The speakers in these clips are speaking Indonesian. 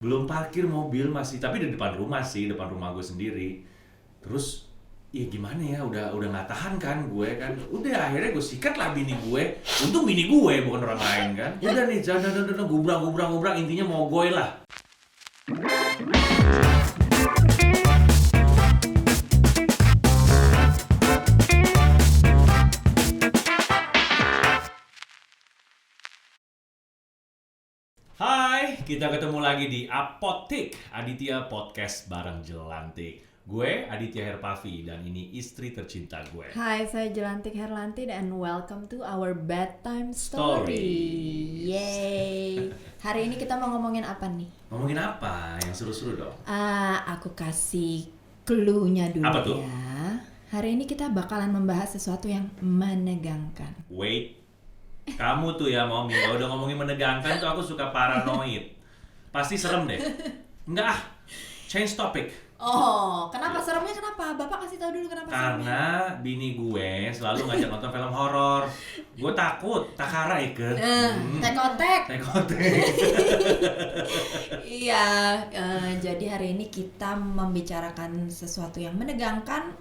Belum parkir mobil masih, tapi di depan rumah sih, depan rumah gue sendiri. Terus ya gimana ya, udah nggak tahan kan gue kan. Udah akhirnya gue sikat lah bini gue. Untung bini gue bukan orang lain kan. Udah nih jalan gubrang intinya mogoy lah. Hai, kita ketemu lagi di Apotik Aditya Podcast bareng Jelantik. Gue Aditya Herpavi dan ini istri tercinta gue. Hai, saya Jelantik Herlanti and welcome to our bedtime Stories. story. Yay. Hari ini kita mau ngomongin apa nih? Ngomongin apa? Yang seru-seru dong. Aku kasih clue-nya dulu Apa tuh? ya. Hari ini kita bakalan membahas sesuatu yang menegangkan. Wait, kamu tuh ya Momi, kalau udah ngomongin menegangkan tuh aku suka paranoid. Pasti serem deh. Enggak ah, change topic. Oh, kenapa seremnya kenapa? Bapak kasih tahu dulu kenapa seremnya. Karena bini gue selalu ngajak nonton film horor. Gue takut, takara ikan. Tekotek. Tekotek. Iya, jadi hari ini kita membicarakan sesuatu yang menegangkan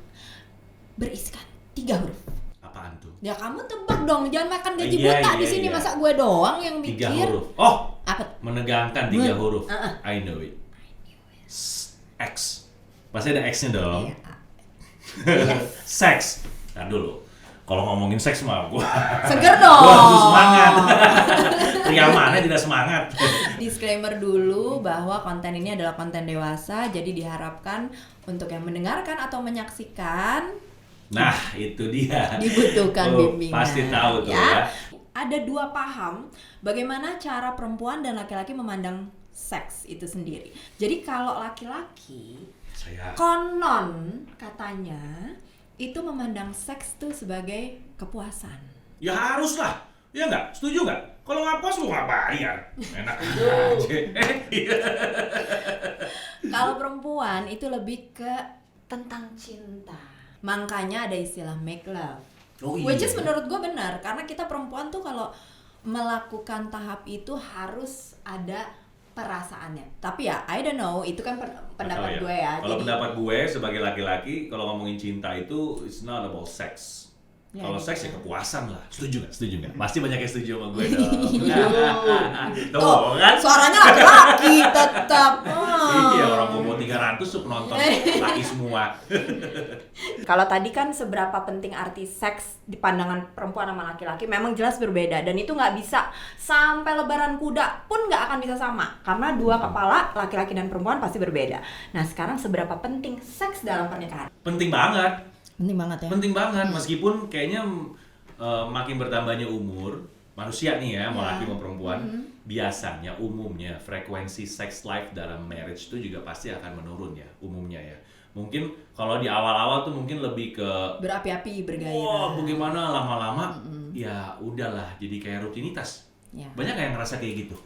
berisikan 3 huruf. Apaan tuh? Ya kamu tebak dong, jangan makan gaji Iya, buta iya, di sini iya. masa gue doang yang 3 mikir. huruf. Oh, Apa? menegangkan 3 huruf. I know it. X. Pasti ada X-nya dong. Iya. Yes. Seks. Nah dulu. Kalau ngomongin seks mah gua Seger dong. gua harus semangat. Pria mana tidak semangat? Disclaimer dulu bahwa konten ini adalah konten dewasa, jadi diharapkan untuk yang mendengarkan atau menyaksikan Nah, itu dia. dibutuhkan bimbingan. Pasti tahu tuh ya. Ada 2 paham bagaimana cara perempuan dan laki-laki memandang seks itu sendiri. Jadi kalau laki-laki konon katanya itu memandang seks tuh sebagai kepuasan. Ya harus lah. Ya nggak? Setuju nggak? Kalau nggak puas lu nggak bayar. Enak aja. Kalau perempuan itu lebih ke tentang cinta. Makanya ada istilah make love. Oh, iya. Which is menurut gue benar, karena kita perempuan tuh kalau melakukan tahap itu harus ada perasaannya. Tapi ya, I don't know, itu kan pendapat gue ya. Kalau Jadi- pendapat gue sebagai laki-laki, kalau ngomongin cinta itu it's not about sex. Ya, Kalau gitu. seks ya kepuasan lah. Setuju nggak? Setuju nggak? Pasti banyak yang setuju sama gue Iya. dong. Tuh Tuh, kan? suaranya laki-laki tetap. Iya, orang Bobo 300 tuh penonton laki semua. Kalau tadi kan seberapa penting arti seks di pandangan perempuan sama laki-laki memang jelas berbeda, dan itu nggak bisa sampai lebaran kuda pun nggak akan bisa sama karena 2 kepala laki-laki dan perempuan pasti berbeda. Nah sekarang seberapa penting seks dalam pernikahan? Penting banget. Penting banget ya. Penting banget, meskipun kayaknya makin bertambahnya umur manusia nih ya, mau laki mau perempuan, biasanya umumnya frekuensi sex life dalam marriage itu juga pasti akan menurun ya, umumnya ya. Mungkin kalau di awal-awal tuh mungkin lebih ke Berapi-api, bergairah. wah bagaimana lama-lama ya udahlah jadi kayak rutinitas. Ya. Banyak yang ngerasa kayak gitu.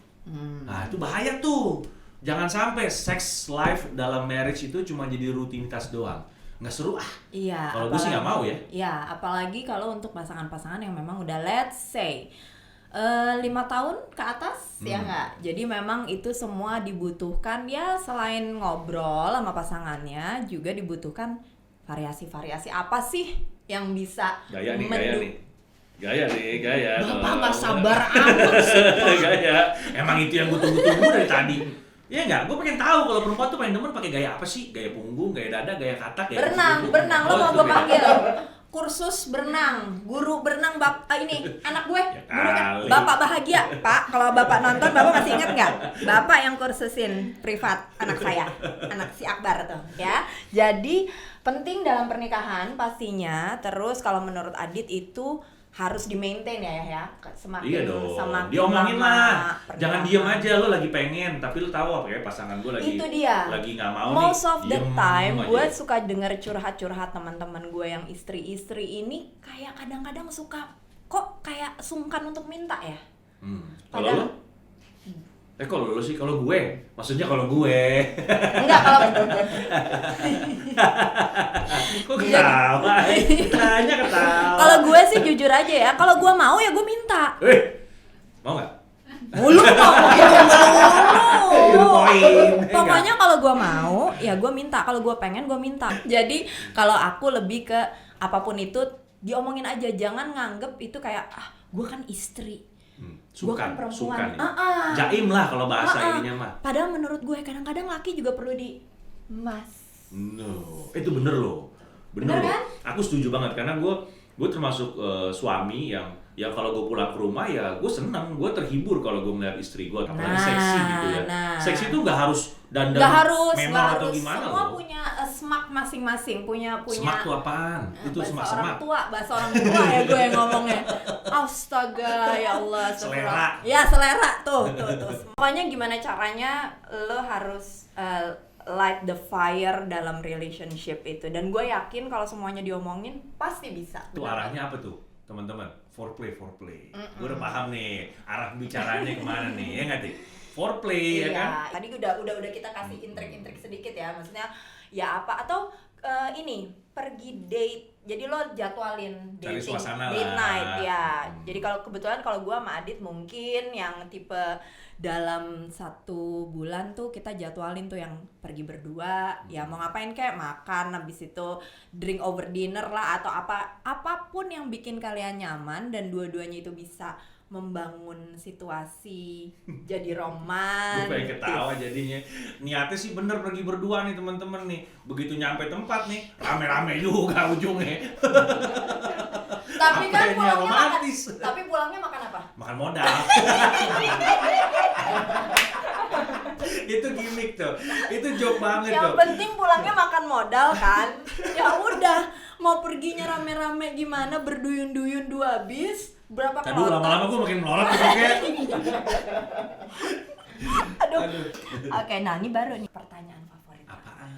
Nah itu bahaya tuh. Jangan sampai sex life dalam marriage itu cuma jadi rutinitas doang. Nggak seru ah. Iya. Kalau gue sih nggak mau ya. Iya, apalagi kalau untuk pasangan-pasangan yang memang udah let's say 5 tahun ke atas ya nggak. Jadi memang itu semua dibutuhkan ya, selain ngobrol sama pasangannya juga dibutuhkan variasi-variasi apa sih yang bisa Gaya nih. Gaya. Bapak nggak sabar amat sih. Gaya. Emang itu yang gue tunggu-tunggu dari tadi. Iya nggak? Gue pengen tahu kalau perempuan tuh paling demen pakai gaya apa sih? Gaya punggung, gaya dada, gaya katak, gaya Berenang, lo mau itu gue beda. panggil kursus berenang, guru berenang ini anak gue, guru kali. Bapak bahagia, Pak. Kalau Bapak nonton, Bapak masih ingat nggak? Bapak yang kursusin privat anak saya, anak si Akbar tuh, ya. Jadi penting dalam pernikahan pastinya. Terus kalau menurut Adit itu harus di-maintain ya. Semakin Iya dong, semakin diomongin lama lah. pernikahan. Jangan diem aja, lo lagi pengen, tapi lo tahu apa ya pasangan gue lagi Itu dia. lagi nggak mau Most nih. of the diem time aja. gue suka denger curhat-curhat teman-teman gue yang istri-istri ini kayak kadang-kadang suka kok kayak sungkan untuk minta ya. Kalau lo? Kalau lo sih, kalau gue, maksudnya kalau gue. Enggak, kalau Kok ketawa? Tanya ketawa. kalau gue sih jujur aja ya, kalau gue mau ya gue minta. Mau nggak? Mulu kok gitu Itu poin. Pokoknya kalau gue mau, ya gue minta. Kalau gue pengen, gue minta. Jadi kalau aku lebih ke apapun itu diomongin aja, jangan nganggep itu kayak gue kan istri. Gue kan perempuan. Jaim lah kalau bahasa ininya mah. Padahal menurut gue kadang-kadang laki juga perlu No, itu bener loh. Bener loh. Kan? Aku setuju banget karena gue termasuk suami yang kalau gue pulang ke rumah ya gue seneng, gue terhibur kalau gue melihat istri gue, apalagi seksi gitu ya. Seksi itu nggak harus dandan memang atau gimana semua loh. punya smak masing-masing, punya Smak tuh apaan? Itu semak-semak. Bahasa orang tua ya gue yang ngomongnya. Astaga, ya Allah. Selera. Ya selera tuh. Pokoknya gimana caranya lo harus light the fire dalam relationship itu, dan gue yakin kalau semuanya diomongin pasti bisa. Tuh arahnya apa tuh teman-teman? Foreplay. Gue udah paham nih arah bicaranya kemana nih, ya nggak sih? Foreplay, ya kan? Tadi udah kita kasih intrik-intrik sedikit ya, maksudnya ya apa atau ini pergi date, jadi lo jadwalin Cari dating, suasana date lah. night ya. Jadi kalau kebetulan kalau gue sama Adit mungkin yang tipe dalam 1 bulan tuh kita jadwalin tuh yang pergi berdua, ya mau ngapain kayak makan, habis itu drink over dinner lah atau apapun yang bikin kalian nyaman dan dua-duanya itu bisa membangun situasi jadi romantis. Gue pengen ketawa jadinya. Niatnya sih bener pergi berdua nih teman-teman nih. Begitu nyampe tempat nih, rame-rame juga ujungnya. Tapi kan Apanya pulangnya romantis. pulangnya makan apa? Makan modal. Itu gimmick tuh. Itu joke banget Yang tuh. penting pulangnya makan modal kan. Ya udah, mau perginya rame-rame gimana, berduyun-duyun 2 bis, berapa Aduh, kloter. lama-lama gue makin melorot tuh kayak. Aduh. Oke, nah ini baru nih pertanyaan favorit. Apaan?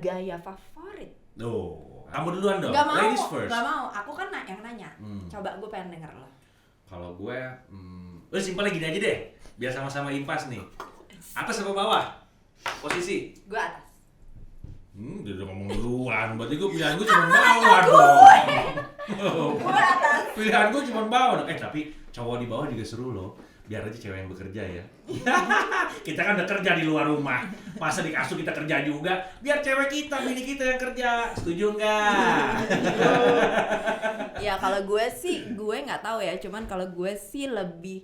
Gaya favorit. Tuh, kamu duluan dong. Gak mau, Ladies first. gak mau. Aku kan yang nanya. Coba gue pengen denger lo. Kalau gue, simpelnya gini aja deh. Biar sama-sama impas nih. Atas apa bawah? Posisi? Gue atas. Dia udah ngomong duluan. Berarti pilihan gue cuma bawah dong. Gue atas. Pilihan gue cuma bawah dong. Tapi cowok di bawah juga seru loh. Biar aja cewek yang bekerja ya. Kita kan udah kerja di luar rumah. Masa di kasur kita kerja juga. Biar cewek kita, bini kita yang kerja. Setuju nggak? Ya kalau gue sih, gue nggak tahu ya. Cuman kalau gue sih lebih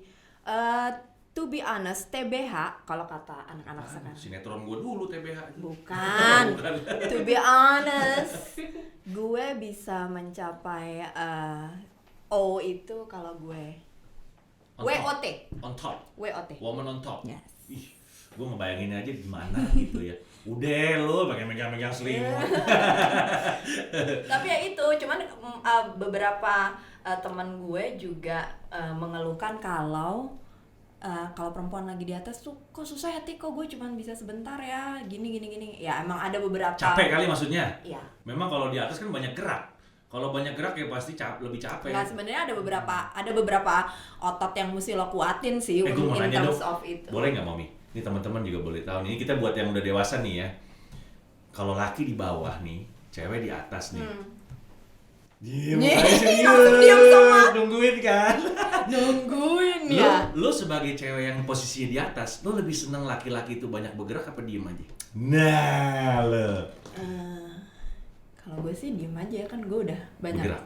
to be honest, TBH kalau kata anak-anak sekarang. Sinetron gue dulu TBH. Bukan. To be honest, gue bisa mencapai O itu kalau gue WOT. On top. WOT. Woman on top. Yes. Ih, gue ngebayangin aja gimana gitu ya. Udah lo pakai megang-megang selimut. Tapi ya itu, cuman beberapa teman gue juga mengeluhkan kalau perempuan lagi di atas tuh kok susah ya kok gue cuman bisa sebentar ya gini. Ya emang ada beberapa. Capek kali maksudnya? Iya. Memang kalau di atas kan banyak gerak. Kalau banyak gerak ya pasti lebih capek. Nah sebenarnya ada beberapa otot yang mesti lo kuatin sih Gue mau in nanya terms dong, of itu. boleh nggak Mami? Ini teman-teman juga boleh tahu nih. Ini kita buat yang udah dewasa nih ya. Kalau laki di bawah nih, cewek di atas nih. Diem, Langsung diem semua. Nungguin kan? Nungguin ya. Lo sebagai cewek yang posisinya di atas, lo lebih seneng laki-laki itu banyak bergerak apa diem aja? Nah, lo. Kalau gue sih diem aja kan gue udah banyak. Bergerak.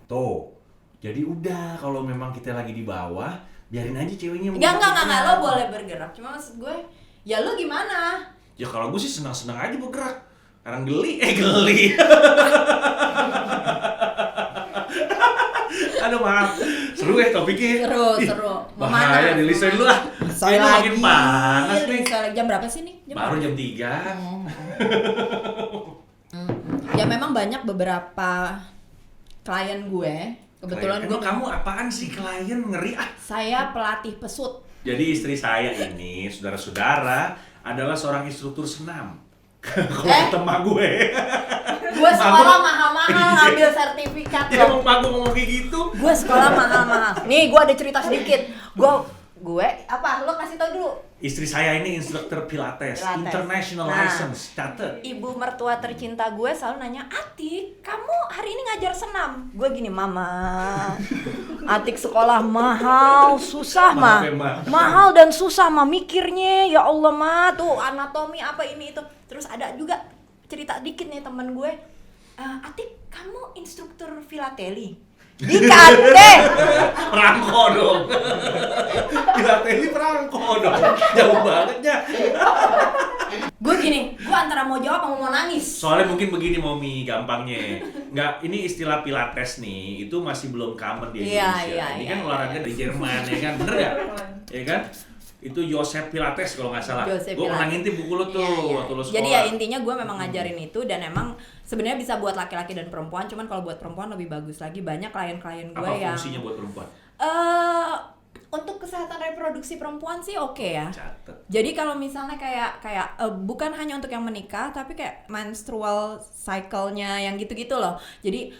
Tuh. Jadi udah kalau memang kita lagi di bawah, biarin aja ceweknya. Enggak, lo boleh bergerak. Cuma maksud gue, ya lo gimana? Ya kalau gue sih senang-senang aja bergerak. Karena geli. Aduh maaf. Seru ya topiknya. Seru. Bahaya di listenin dulu lah. Ini makin panas nih. Jam berapa sih nih? Baru jam 3. Ya memang banyak beberapa klien gue. Kebetulan gue. Kamu apaan sih klien ngeri ah? Saya pelatih pesut. Jadi istri saya ini, saudara-saudara, adalah seorang instruktur senam. Kalau teman gue. Gue sekolah mahal-mahal ngambil sertifikat Ya loh. emang gue ngomong kayak gitu. Gue sekolah mahal-mahal. Nih gue ada cerita sedikit. Gue apa? Lo kasih tau dulu. Istri saya ini instruktur Pilates. International Nah, license, catet. Ibu mertua tercinta gue selalu nanya, Atik, kamu hari ini ngajar senam? Gue gini, Mama, Atik sekolah mahal, susah mah, mahal dan susah mah mikirnya, ya Allah mah, tuh anatomi apa ini itu. Terus ada juga cerita dikit nih temen gue, Atik, kamu instruktur filateli? Di Kante. Perangko dong. Pilates perangko dong. Jauh banget ya. Gue gini, gue antara mau jawab sama mau nangis. Soalnya mungkin begini Momi, gampangnya. Nggak, ini istilah Pilates nih, itu masih belum common di Indonesia. Ini kan olahraga dari Jerman, ya kan? Bener nggak? Ya kan? Itu Joseph Pilates kalau nggak salah. Gue pernah ngintip buku lo tuh waktu lo sekolah. Jadi ya intinya gue memang ngajarin itu, dan emang sebenarnya bisa buat laki-laki dan perempuan, cuman kalau buat perempuan lebih bagus lagi. Banyak klien-klien gue yang fungsinya buat perempuan? Untuk kesehatan reproduksi perempuan sih oke ya. Catet. Jadi kalau misalnya kayak bukan hanya untuk yang menikah, tapi kayak menstrual cycle-nya yang gitu-gitu loh. Jadi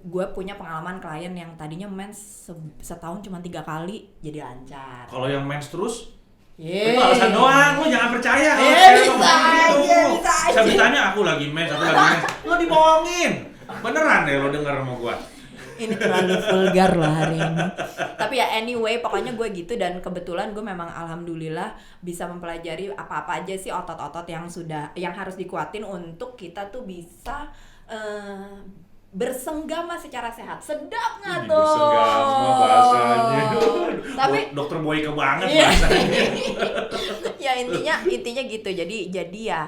gue punya pengalaman klien yang tadinya mens setahun cuma 3 kali jadi lancar. Kalau yang mens terus? Itu alasan doang, lo jangan percaya. Bisa aja. Saya ditanya aku lagi mens. Lo dibohongin. Beneran deh lo denger sama gua. Ini terlalu vulgar lah hari ini. Tapi ya anyway, pokoknya gue gitu, dan kebetulan gue memang alhamdulillah bisa mempelajari apa-apa aja sih otot-otot yang harus dikuatin untuk kita tuh bisa bersenggama secara sehat. Sedap nggak tuh? Bersenggama bahasanya. Tapi dokter Boyke banget bahasanya. Ya intinya gitu. Jadi ya.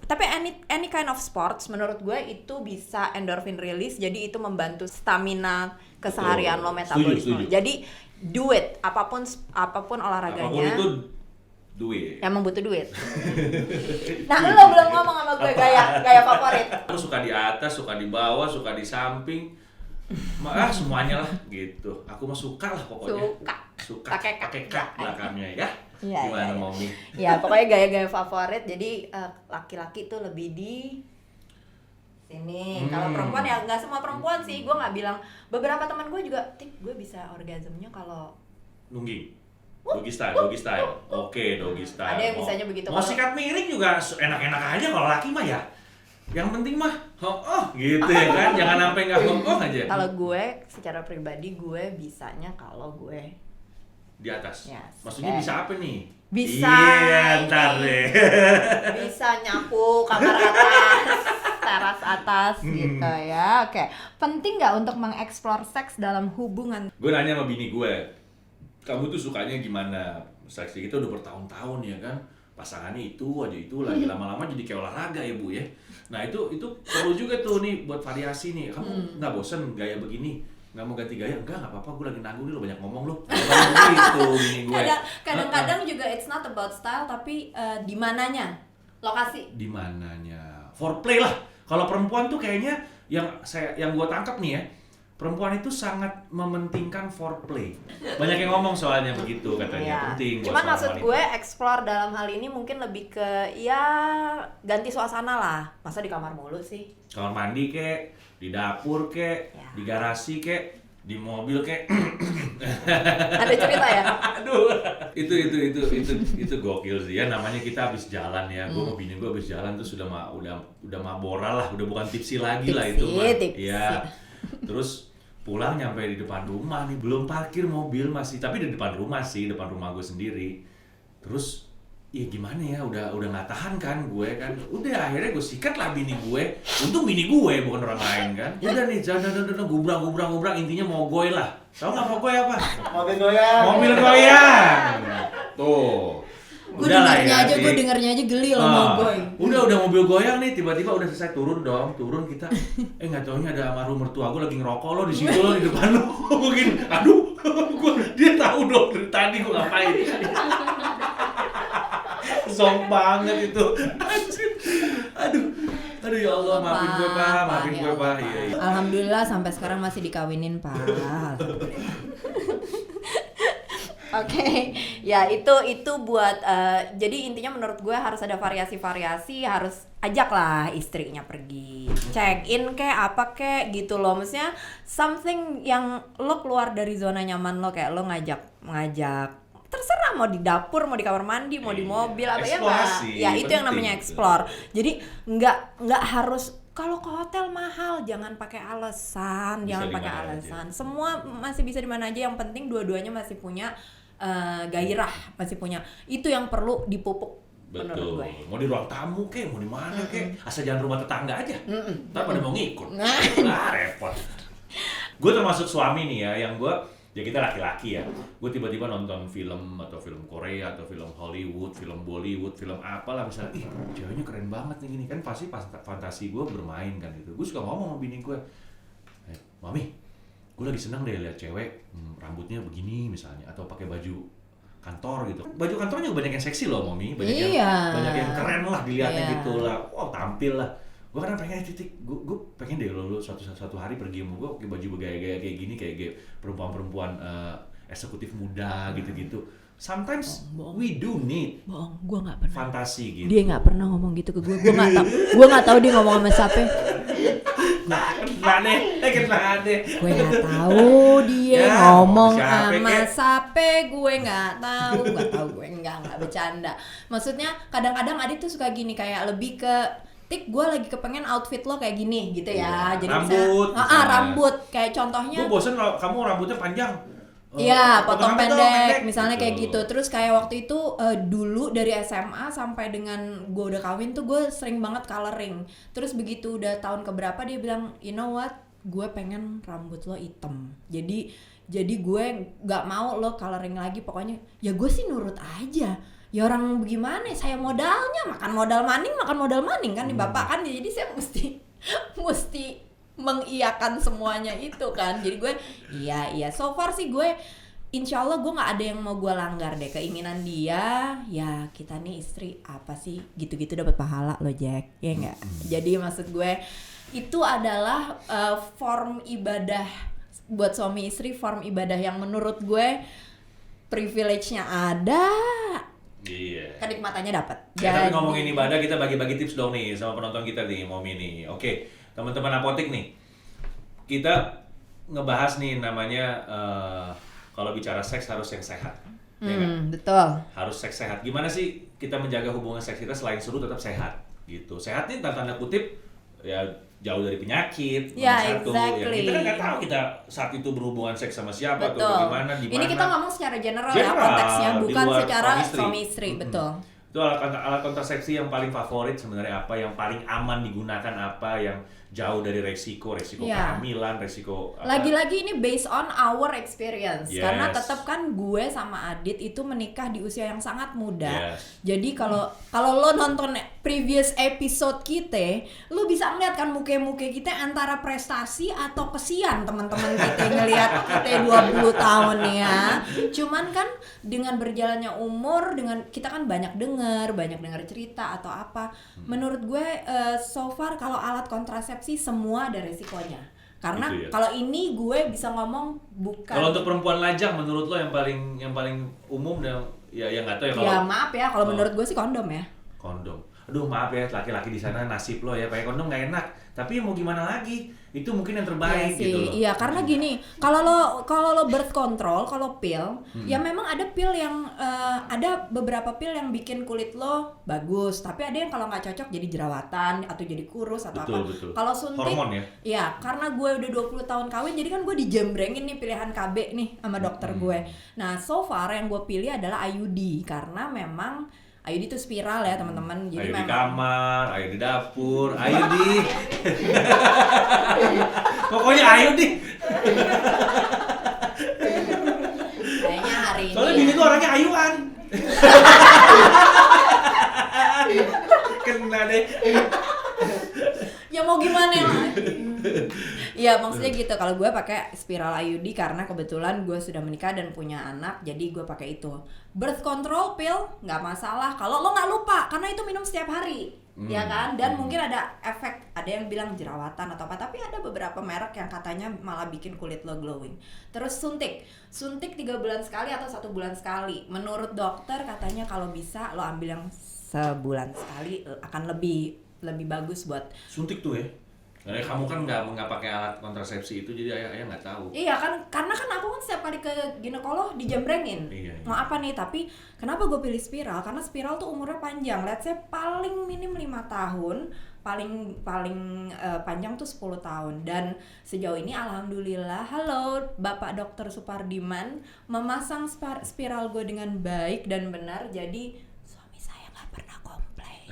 Tapi any kind of sports menurut gue itu bisa endorphin release, jadi itu membantu stamina keseharian lo, metabolisme. Setuju. Jadi do it, apapun olahraganya. Apapun itu duit. Emang butuh duit. Nah, lo belum ngomong sama gue gaya favorit. Aku suka di atas, suka di bawah, suka di samping. Semuanya lah gitu. Aku mah suka lah pokoknya. Suka. Pakai kak belakangnya ya. Gimana Momi? Ya, pokoknya gaya-gaya favorit. Jadi laki-laki tuh lebih di sini. Kalau perempuan ya nggak semua perempuan sih. Gue nggak bilang. Beberapa teman gue juga, gue bisa orgasmenya kalau nungging. Doggy style. Oke, doggy style. Ada yang bisanya begitu. Mau sikat miring juga enak-enak aja kalau laki mah ya. Yang penting mah gitu ya kan. Jangan sampai nggak aja. Kalau gue secara pribadi gue bisanya kalau gue di atas. Yes. Maksudnya bisa apa nih? Bisa. Iya, ntar deh. Bisa nyapu kamar atas, teras atas gitu ya. Oke. Penting nggak untuk mengeksplor seks dalam hubungan? Gue nanya sama bini gue, kamu tuh sukanya gimana? Seks kita udah bertahun-tahun ya kan? Pasangannya itu lagi lama-lama jadi kayak olahraga ya Bu ya. Nah itu perlu juga tuh nih buat variasi nih. Kamu nggak bosen gaya begini? Nggak mau ganti gaya? Enggak apa-apa, gue lagi nanggung nih, lo banyak ngomong lo. Gitu bini gue. Kadang-kadang juga it's not about style, tapi di mananya, lokasi. Di mananya, foreplay lah. Kalau perempuan tuh kayaknya yang gue tangkap nih ya, perempuan itu sangat mementingkan foreplay. Banyak yang ngomong soalnya begitu katanya, penting buat cuman maksud wanita. gue explore dalam hal ini mungkin lebih ke ganti suasana lah. Masa di kamar mulu sih? Kamar mandi kek, di dapur kek, di garasi kek, di mobil kek. Ada cerita ya? Aduh, itu gokil sih ya. Namanya kita habis jalan ya. Gue sama bini gue habis jalan tuh udah mabora lah, udah bukan tipsi lagi lah itu mah. Iya. Terus pulang nyampe di depan rumah nih, belum parkir mobil masih, tapi di depan rumah gue sendiri. Terus ya gimana ya, udah nggak tahan kan gue kan. Udah akhirnya gue sikat lah bini gue. Untung bini gue bukan orang lain kan. Udah nih jalan gubrang intinya mau goy lah. Tahu nggak mau goy apa? Mobil goyang. Tuh. Gue dengernya aja geli loh mau goy. Udah mobil goyang nih, tiba-tiba udah selesai turun kita. Nggak taunya ada almarhum mertua gue lagi ngerokok lo di situ lo di depan lo. Mungkin, aduh, dia tahu dong dari tadi gue ngapain. Zong banget itu. Aduh ya Allah, maafin gue Pak. Iya. Alhamdulillah sampai sekarang masih dikawinin Pak. Oke, ya itu buat jadi intinya menurut gue harus ada variasi, harus ajaklah istrinya pergi check in kayak apa kayak gitu loh, maksudnya something yang lo keluar dari zona nyaman lo, kayak lo ngajak terserah mau di dapur, mau di kamar mandi, mau di mobil apa ya nggak? Eksplorasi, Ya itu yang namanya penting. explore. Jadi nggak harus kalau ke hotel mahal, jangan pakai alasan, Bisa jangan di pakai mana aja. alasan. Semua masih bisa di mana aja. Yang penting dua-duanya masih punya gairah, masih punya. Itu yang perlu dipupuk menurut Betul. gue. Mau di ruang tamu kek, mau di mana kek, asal jangan rumah tetangga aja. Ntar pada mau ngikut. Nah. Repot. Gue termasuk suami nih ya, yang ya kita laki-laki ya. Gue tiba-tiba nonton film atau film Korea atau film Hollywood, film Bollywood, film apalah misalnya, ih ceweknya keren banget nih gini kan, pasti fantasi gue bermain kan gitu. Gue suka ngomong sama bini gue, mami, gue lagi seneng deh lihat cewek rambutnya begini misalnya, atau pakai baju kantor gitu. Baju kantornya juga banyak yang seksi loh, mami. Banyak yang keren lah dilihatnya gitu lah. Wow, tampil lah. Gue kadang pengen gue pengen deh lo suatu hari pergi sama gue pakai baju bergaya-gaya kayak gini, kayak perempuan-perempuan eksekutif muda gitu-gitu. Sometimes we do need Bohong, gue nggak pernah. fantasi gitu. Dia nggak pernah ngomong gitu ke gue. Gue nggak tahu dia ngomong sama siapa. Kena deh. Gue nggak tahu dia Ya, ngomong siapa sama kek? siapa. Gue nggak tahu. Gue nggak bercanda. Maksudnya kadang-kadang Adit tuh suka gini kayak lebih ke Tik, gue lagi kepengen outfit lo kayak gini gitu ya. Jadi Rambut, misalnya, rambut kayak contohnya. Gue bosen kalau kamu rambutnya panjang. Iya, potong pendek, pendek misalnya kayak gitu. Terus kayak waktu itu dulu dari SMA sampai dengan gue udah kawin tuh gue sering banget coloring. Terus begitu udah tahun keberapa dia bilang, you know what, gue pengen rambut lo hitam. Jadi gue nggak mau lo coloring lagi. Pokoknya ya gue sih nurut aja. Ya orang gimana? Saya modalnya makan modal maning kan di bapak kan. Jadi saya mesti mengiyakan semuanya itu kan. Jadi gue iya so far sih gue insya Allah gue nggak ada yang mau gue langgar deh. Keinginan dia ya kita nih istri apa sih gitu-gitu dapat pahala lo Jack ya nggak. Jadi maksud gue itu adalah form ibadah buat suami istri, form ibadah yang menurut gue privilege-nya ada, Iya. kenikmatannya dapat. Tapi ngomongin ibadah, kita bagi-bagi tips dong nih sama penonton kita nih, Momi nih. Oke, teman-teman apotek nih, kita ngebahas nih namanya kalau bicara seks harus yang sehat. Ya nggak? Betul. Harus seks sehat. Gimana sih kita menjaga hubungan seks kita selain seru tetap sehat gitu. Sehat nih tanda kutip ya jauh dari penyakit. Ya, nomor satu. exactly. Ya, kita kan nggak tahu kita saat itu berhubungan seks sama siapa Betul. atau bagaimana, di mana. Ini kita ngomong secara general ya General, konteksnya, di bukan luar secara suami suami istri, betul. Itu alat kontrasepsi yang paling favorit sebenarnya apa, yang paling aman digunakan apa, yang jauh dari resiko Ya. kehamilan, resiko apa. Lagi-lagi ini based on our experience. Yes. Karena tetap kan gue sama Adit itu menikah di usia yang sangat muda. Yes. Jadi kalau lo nonton previous episode kita, lo bisa ngeliat kan muka-muka kita antara prestasi atau kesian teman-teman kita ngelihat kita 20 tahun ya. Cuman kan dengan berjalannya umur, dengan kita kan banyak dengar cerita atau apa. Menurut gue so far kalau alat kontrasepsi semua ada resikonya. Karena Gitu ya. kalau ini gue bisa ngomong bukan. Kalau untuk perempuan lajang menurut lo yang paling umum dan ya nggak tahu ya kalau Ya maaf ya, kalau menurut gue sih kondom ya. kondom. Aduh maaf ya laki-laki di sana, nasib lo ya pakai kondom nggak enak. Tapi mau gimana lagi? Itu mungkin yang terbaik Iya sih, gitu loh. iya karena gini, kalau lo birth control, kalau pil, ya memang ada pil yang ada beberapa pil yang bikin kulit lo bagus, tapi ada yang kalau nggak cocok jadi jerawatan atau jadi kurus atau Betul. apa. Kalau suntik, Hormon ya? Iya, karena gue udah 20 tahun kawin, jadi kan gue dijembrengin nih pilihan KB nih sama dokter gue. Nah, so far yang gue pilih adalah IUD karena memang IUD itu spiral ya teman-teman. Jadi Ayo di memang kamar, ayo di dapur, ayo di pokoknya ayo di. kayaknya hari ini. Soalnya ya. bini tuh orangnya ayuan. Kena deh. Ya mau gimana ya? Iya maksudnya gitu. Kalau gue pakai spiral IUD karena kebetulan gue sudah menikah dan punya anak, jadi gue pakai itu. Birth control pill nggak masalah kalau lo nggak lupa karena itu minum setiap hari, ya kan? Dan mungkin ada efek, ada yang bilang jerawatan atau apa, tapi ada beberapa merek yang katanya malah bikin kulit lo glowing. Terus suntik 3 bulan sekali atau 1 bulan sekali. Menurut dokter katanya kalau bisa lo ambil yang sebulan sekali akan lebih bagus buat Suntik tuh ya. Karena kamu kan nggak pakai alat kontrasepsi itu, jadi ayah nggak tahu. Iya kan, karena kan aku kan setiap kali ke ginekolog dijembrengin. Iya. Mau apa nih? Tapi kenapa gue pilih spiral? Karena spiral tuh umurnya panjang. Let's say paling minim 5 tahun, paling panjang tuh 10 tahun. Dan sejauh ini alhamdulillah, halo Bapak Dokter Supardiman, memasang spiral gue dengan baik dan benar. Jadi suami saya nggak pernah komplain.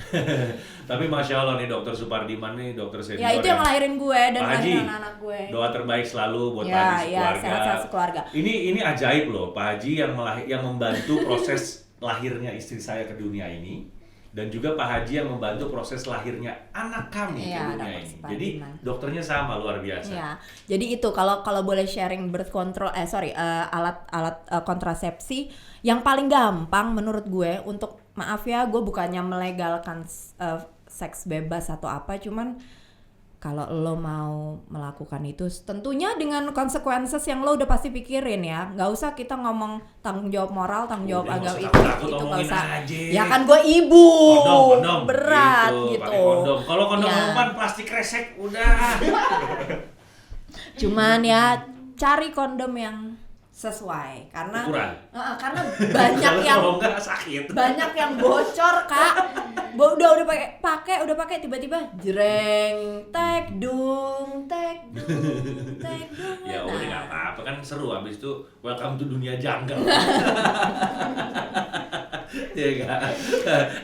Tapi Masya Allah nih Dokter Supardiman nih, dokter senior. Ya itu yang ngelahirin gue dan Pak Haji, ngelahirin anak-anak gue. doa terbaik selalu buat Pak Ya, Haji sekeluarga. sehat-sehat sekeluarga. Ini ajaib loh, Pak Haji yang membantu proses lahirnya istri saya ke dunia ini, dan juga Pak Haji yang membantu proses lahirnya anak kami ke dunia ini. Jadi dokternya sama, luar biasa. Ya, jadi itu kalau boleh sharing birth control, alat kontrasepsi yang paling gampang menurut gue untuk, maaf ya, gue bukannya melegalkan seks bebas atau apa, cuman kalau lo mau melakukan itu tentunya dengan konsekuensi yang lo udah pasti pikirin ya. Nggak usah kita ngomong tanggung jawab moral, tanggung jawab agama itu nggak usah. Ya kan gue ibu, kondom berat gitu. Pakai kondom. Kalau kondom umpan plastik resek udah. Cuman ya cari kondom yang sesuai, karena karena banyak yang bocor Kak. udah pakai tiba-tiba jreng tek dung. Ya udah nggak apa-apa kan, seru, habis itu welcome to dunia jungle. Ya enggak.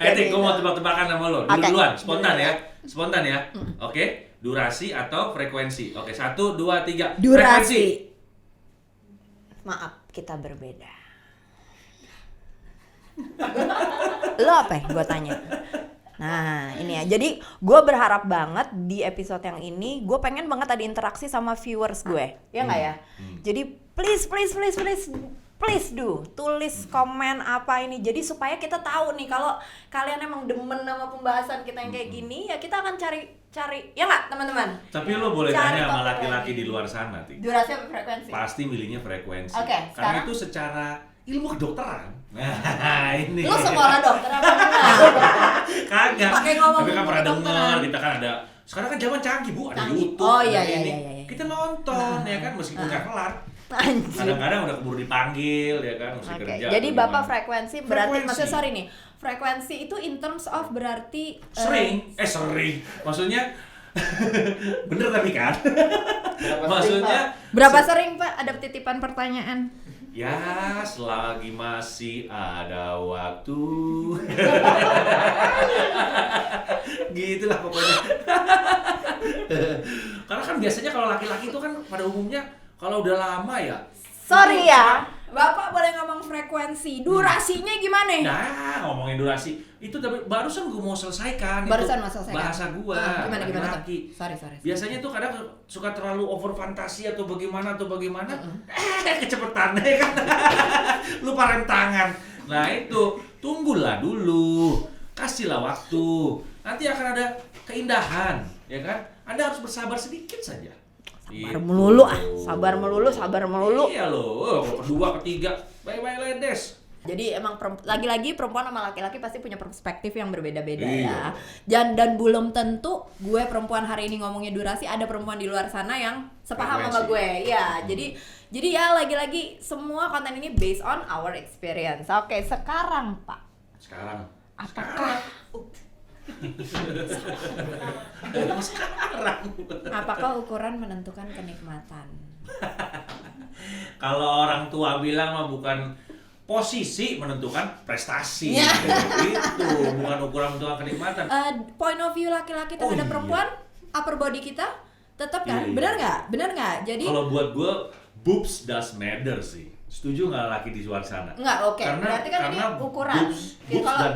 Tik, gue mau tebak-tebakan sama lo. Duluan, spontan ya. Oke, durasi atau frekuensi. Oke, 1, 2, 3. Durasi. Maaf, kita berbeda. Lo apa ya? Gue tanya. Nah, ini ya. Jadi, gue berharap banget di episode yang ini, gue pengen banget ada interaksi sama viewers gue. Ya nggak ya? Jadi, please do. Tulis komen apa ini. Jadi, supaya kita tahu nih, kalau kalian emang demen sama pembahasan kita yang kayak gini, ya kita akan cari, ya nggak teman-teman? Tapi lo boleh tanya sama laki-laki di luar sana, Tik. Durasi apa frekuensi? Pasti milihnya frekuensi. Oke, karena itu secara ilmu kedokteran. Nah, ini. Lo sekolah dokter apa enggak? Kagak. Pakai ngomong tapi kan pernah kedokteran. dengar, kita kan ada. Sekarang kan zaman canggih, Bu, ada YouTube. Oh iya. Kita nonton ya kan, meskipun nggak kelar. Anjir. Kadang-kadang udah keburu dipanggil ya kan, mesti kerja. Jadi Bapak frekuensi berarti, Frekuensi. maksudnya nih, frekuensi itu in terms of berarti sering. Maksudnya bener tapi kan? Maksudnya berapa sering Pak? Ada titipan pertanyaan. ya selagi masih ada waktu. Gitulah pokoknya. Karena kan biasanya kalau laki-laki itu kan pada umumnya kalau udah lama ya. Sorry ya, Bapak boleh ngomong frekuensi, durasinya gimana? Nah, ngomongin durasi itu tapi barusan gue mau selesaikan. Barusan itu mau selesaikan. bahasa gua. Gimana laki-laki. Sorry. Biasanya tuh kadang suka terlalu over fantasi atau bagaimana. Kecepetan ya kan. Lupa rem tangan. Nah itu, tunggulah dulu. Kasihlah waktu. Nanti akan ada keindahan, ya kan? Anda harus bersabar sedikit saja. Sabar melulu. Iya loh, kedua, ketiga, bye-bye ledes. Jadi emang lagi-lagi perempuan sama laki-laki pasti punya perspektif yang berbeda-beda Iya. ya. Dan belum tentu gue perempuan hari ini ngomongnya durasi, ada perempuan di luar sana yang sepaham sama gue. Ya, jadi ya lagi-lagi semua konten ini based on our experience. Oke, sekarang Pak. Apakah apakah ukuran menentukan kenikmatan? Kalau orang tua bilang mah bukan posisi menentukan prestasi. Ya. Itu bukan ukuran menentukan kenikmatan. Point of view laki-laki terhadap perempuan, upper body kita tetap kan? Iya. Benar nggak? Jadi kalau buat gue boobs does matter sih. Setuju nggak laki di luar sana? Nggak, oke. Berarti kan ini ukuran. Kalau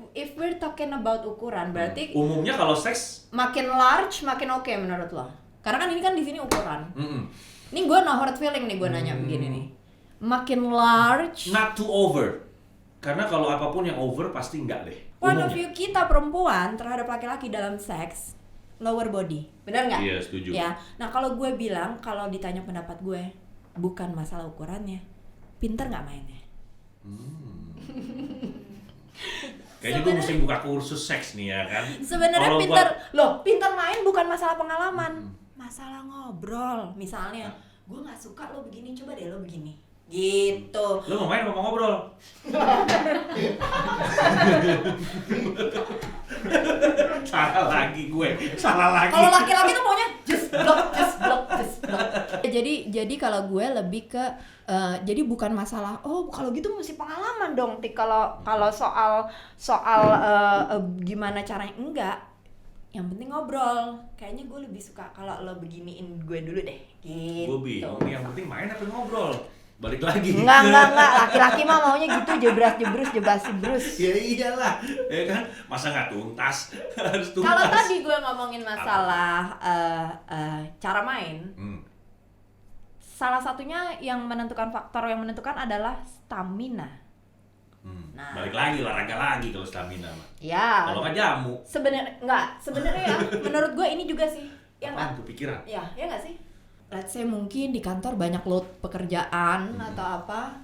if we're talking about ukuran, berarti umumnya kalau seks makin large makin oke menurut lo. Karena kan ini kan di sini ukuran. Ini gue no hard feeling nih, gue nanya begini nih. Makin large, not too over. Karena kalau apapun yang over pasti enggak deh. Point of view kita perempuan terhadap laki-laki dalam seks, lower body. Benar nggak? Iya, setuju. Ya. Nah, kalau gue bilang, kalau ditanya pendapat gue, bukan masalah ukurannya, pinter nggak mainnya. Kayaknya gue mesti buka kursus seks nih ya kan. Sebenarnya Kalau pinter pinter main bukan masalah pengalaman, masalah ngobrol. Misalnya, gue nggak suka lo begini, coba deh lo begini, gitu. Lo mau main apa mau ngobrol? Salah lagi gue, salah lagi. Kalau laki-laki tuh maunya just block. Jadi kalau gue lebih ke jadi bukan masalah kalau gitu mesti pengalaman dong Tik, kalau soal gimana caranya, enggak, yang penting ngobrol. Kayaknya gue lebih suka kalau lo beginiin gue dulu deh, gitu. Gue bingung nih, yang penting main apa ngobrol? Balik lagi. Enggak, laki-laki mah maunya gitu, jebras-jebrus. Ya iyalah, ya kan? Masa nggak tuntas? Harus tuntas. Kalau tadi gue ngomongin masalah cara main, salah satunya faktor yang menentukan adalah stamina. Nah, balik lagi olahraga lagi kalau stamina mah. Ya. Kalau nggak jamu. Sebenarnya ya, menurut gue ini juga sih. Apaan tuh pikiran? Ya nggak sih? Let's say mungkin di kantor banyak load pekerjaan atau apa,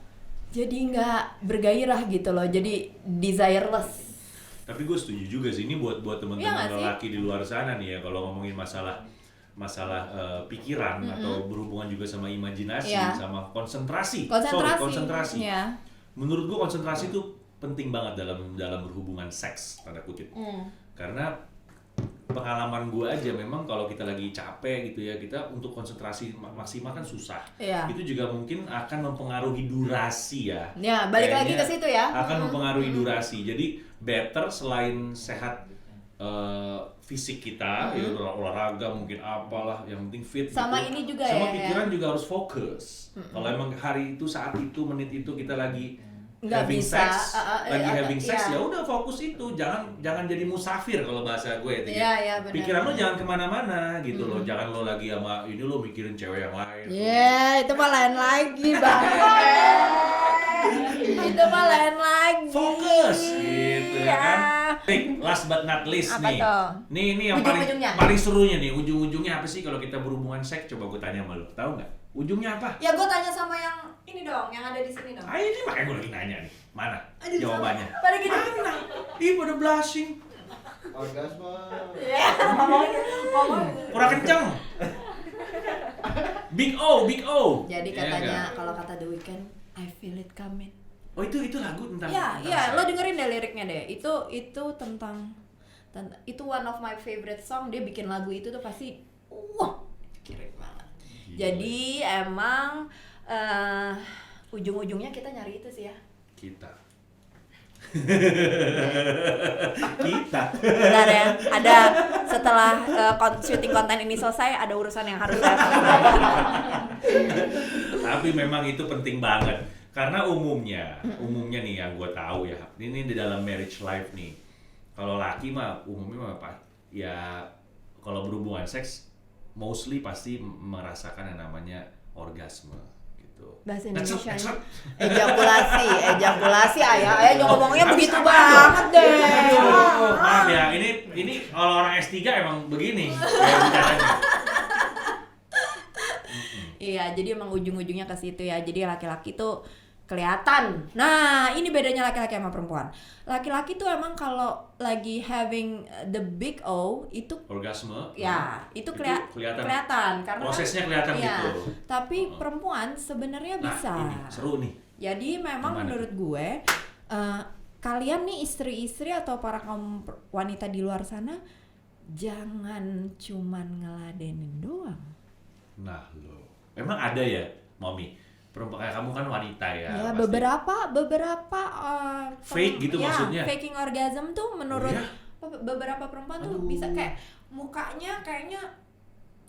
jadi nggak bergairah gitu loh, jadi desireless. Tapi gue setuju juga sih, ini buat teman-teman Iya lelaki di luar sana nih ya, kalau ngomongin masalah pikiran atau berhubungan juga sama imajinasi, sama konsentrasi. Ya. Menurut gue konsentrasi itu penting banget dalam berhubungan seks, tanda kutip. Karena pengalaman gue aja, memang kalau kita lagi capek gitu ya, kita untuk konsentrasi maksimal kan susah. Itu juga mungkin akan mempengaruhi durasi ya. Ya, balik lagi ke situ ya. Akan mempengaruhi durasi. Jadi better selain sehat fisik kita, ya olahraga mungkin apalah, yang penting fit. Sama gitu. ini juga sama ya. Pikiran juga harus fokus. Kalau emang hari itu, saat itu, menit itu kita lagi nggak having bisa, having sex, ya udah fokus itu, jangan jadi musafir kalau bahasa gue itu. Benar. Pikiran lo jangan kemana-mana gitu loh, jangan lo lagi sama ini lo mikirin cewek yang lain. Itu mah lain lagi bang. Itu mah lain lagi. Fokus gitu ya kan. Last but not least apa nih. Tuh? Ini yang paling serunya nih, ujung-ujungnya apa sih kalau kita berhubungan seks? Coba gue tanya sama lo, tahu nggak? Ujungnya apa? Ya gue tanya sama yang ini dong, yang ada di sini dong. Ini makanya gue lagi nanya nih. Mana jawabannya? Pada gini. Mana? Pada blushing. Orgasme. Ngomong. Kurang kenceng. Big O. Jadi katanya kalau kata The Weeknd, I feel it coming. Oh itu lagu tentang. Iya, lo dengerin deh liriknya deh. Itu tentang itu one of my favorite song. Dia bikin lagu itu tuh pasti keren banget. Jadi emang ujung-ujungnya kita nyari itu sih ya. Kita. Benar ya. Ada setelah syuting konten ini selesai, ada urusan yang harus saya selesaikan. Tapi memang itu penting banget. Karena umumnya nih yang gue tahu ya, ini di dalam marriage life nih. Kalau laki mah umumnya mah apa? Ya kalau berhubungan seks mostly pasti merasakan yang namanya orgasme gitu. Bahasa Indonesia ejakulasi ayah jangan ngomongnya begitu aduh. banget deh. Maaf ya, ini kalau orang S3 emang begini kayak bicaranya. Iya, jadi emang ujung-ujungnya ke situ ya. Jadi laki-laki tuh kelihatan. Nah, ini bedanya laki-laki sama perempuan. Laki-laki tuh emang kalau lagi having the big O itu Orgasme. ya, itu kelihatan karena prosesnya kelihatan gitu. Tapi perempuan sebenarnya bisa. Ini seru nih. Jadi memang menurut gue kalian nih istri-istri atau para kaum wanita di luar sana jangan cuman ngeladenin doang. Nah, memang ada ya, Mami. Perempuan kayak kamu kan wanita ya. Ya, pasti. beberapa fake gitu maksudnya. Faking orgasm tuh menurut beberapa perempuan tuh bisa kayak mukanya kayaknya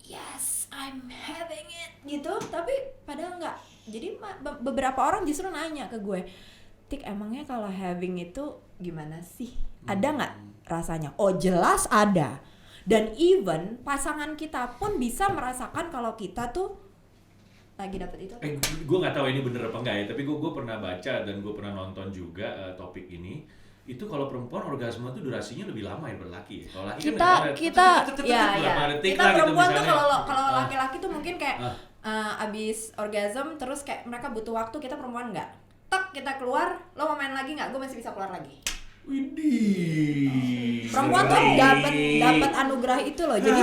yes, I'm having it gitu, tapi padahal enggak. Jadi beberapa orang justru nanya ke gue, Tik, emangnya kalau having itu gimana sih? Ada nggak rasanya? Oh, jelas ada. Dan even pasangan kita pun bisa merasakan kalau kita tuh lagi dapet itu. Gue nggak tahu ini bener apa enggak ya, tapi gue pernah baca dan gue pernah nonton juga topik ini. Itu kalau perempuan orgasme tuh durasinya lebih lama ya laki. Kalau laki kita perempuan gitu, tuh kalau laki-laki tuh mungkin kayak abis orgasm terus kayak mereka butuh waktu, kita perempuan nggak. Tek, kita keluar, lo mau main lagi nggak? Gue masih bisa keluar lagi. Widih. Perempuan tuh dapat anugerah itu loh. Jadi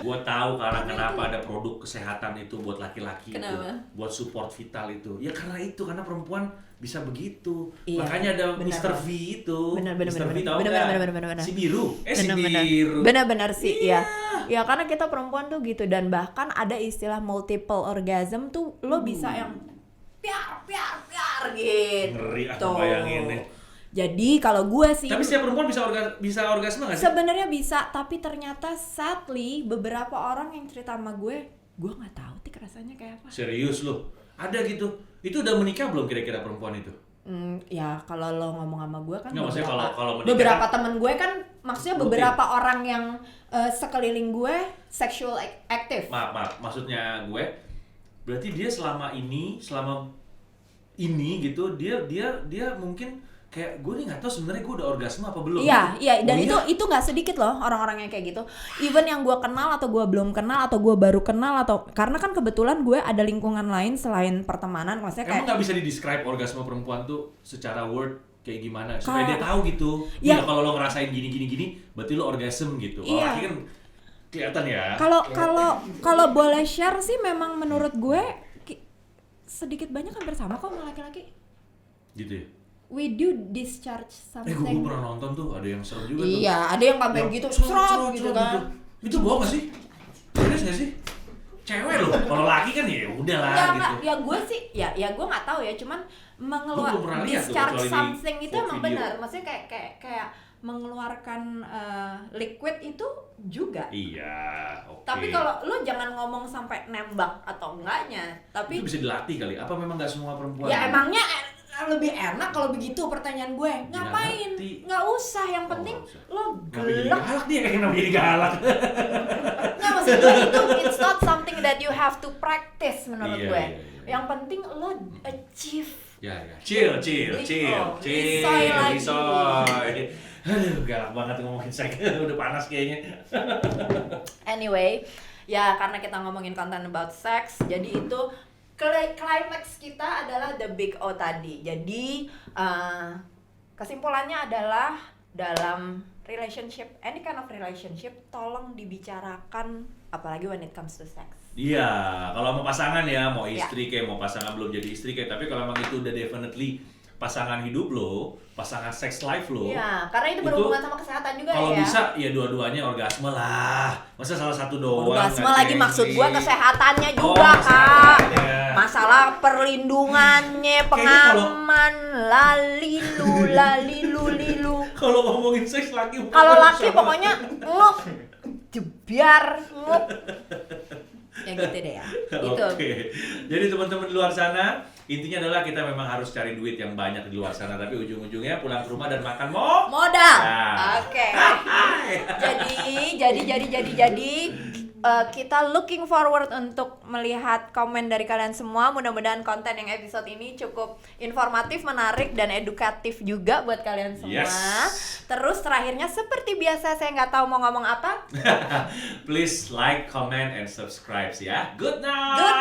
Gua tahu karena kenapa ada produk kesehatan itu buat laki-laki itu, Kenapa? buat support vital itu. Ya karena itu, karena perempuan bisa begitu. Iya, Makanya ada benar. Mr. V itu. Benar. Mr. V tahu Benar, nggak? benar. Si biru. Si Benar-benar. biru. Benar-benar sih, ya. Ya karena kita perempuan tuh gitu, dan bahkan ada istilah multiple orgasm tuh lo bisa yang piar gitu. Ngeri aku bayanginnya. Jadi kalau gue sih Tapi setiap perempuan bisa orgasme nggak sih? sebenarnya bisa, tapi ternyata sadly beberapa orang yang cerita sama gue nggak tahu tik rasanya kayak apa. Serius loh? Ada gitu? Itu udah menikah belum kira-kira perempuan itu? Ya kalau lo ngomong sama gue kan Nggak, maksudnya kalau menikah beberapa kan- temen gue kan, maksudnya Rutin. beberapa orang yang sekeliling gue sexual active. Maaf, maksudnya gue berarti dia selama ini gitu dia mungkin kayak gue nih nggak tahu sebenarnya gue udah orgasme apa belum. Iya, dan Oh, itu nggak sedikit loh orang-orang yang kayak gitu. Even yang gue kenal atau gue belum kenal atau gue baru kenal, atau karena kan kebetulan gue ada lingkungan lain selain pertemanan, maksudnya Emang kayak nggak bisa di-describe orgasme perempuan tuh secara word kayak gimana supaya Kayak- dia tahu gitu. Ya. Ya kalau lo ngerasain gini berarti lo orgasme gitu. Kalau Iya. laki kan kelihatan ya. kalau boleh share sih, memang menurut gue sedikit banyak hampir sama kok sama laki-laki. Gitu ya. We do discharge Gue something. pernah nonton tuh, ada yang serem juga tuh. Iya, ada yang sampai Yang gitu, cerot, serot gitu kan. Itu bohong gak sih? Serius gak sih? Cewek loh, kalau laki kan ya udah lah Ya gitu. nggak, ya gue sih, ya gue nggak tahu ya, cuman Gua belum pernah lihat tuh, discharge kecuali di something itu emang video. benar, maksudnya kayak mengeluarkan liquid itu juga. Iya, oke. Tapi kalau lo jangan ngomong sampai nembak atau enggaknya, tapi itu bisa dilatih kali. Apa memang nggak semua perempuan? ya emangnya lebih enak kalau begitu. Pertanyaan gue, Ya, ngapain? ngerti. Nggak usah, yang penting nggak usah. lo Kenapa jadi gelap. galak dia? Kenapa jadi galak? Nggak, maksud gue itu it's not something that you have to practice menurut Iya, gue. iya, iya. Yang penting lo achieve. Ya. Chill. Lisoy lagi. Lisoy. Aduh, galak banget ngomongin seks. Udah panas kayaknya. Anyway, ya karena kita ngomongin konten about sex, jadi itu climax kita adalah the big O tadi. Jadi kesimpulannya adalah dalam relationship, any kind of relationship, tolong dibicarakan, apalagi when it comes to sex. Iya, kalau mau pasangan ya, mau Ya. istri kayak, mau pasangan belum jadi istri kayak, tapi kalau emang itu udah definitely pasangan hidup lo, pasangan sex life lo. Iya, karena itu berhubungan sama kesehatan juga Kalau ya. bisa ya dua-duanya orgasme lah. Masa salah satu doang? Orgasme nggak lagi, maksud cengli. gua kesehatannya Oh, juga, Kak. kesehatannya. Masalah perlindungannya, Kayaknya kalau- pengaman, lalilu. Kalau ngomongin seks laki Kalau laki pokoknya nguk, jebiar, nguk. Ya gitu deh ya. Gitu. Oke. Jadi teman-teman di luar sana, intinya adalah kita memang harus cari duit yang banyak di luar sana, tapi ujung-ujungnya pulang ke rumah dan makan Modal. Ya. Oke. Jadi kita looking forward untuk melihat komen dari kalian semua. Mudah-mudahan konten yang episode ini cukup informatif, menarik, dan edukatif juga buat kalian semua. Yes. Terus terakhirnya seperti biasa, saya nggak tahu mau ngomong apa. Please like, comment, and subscribe ya. Good night. Good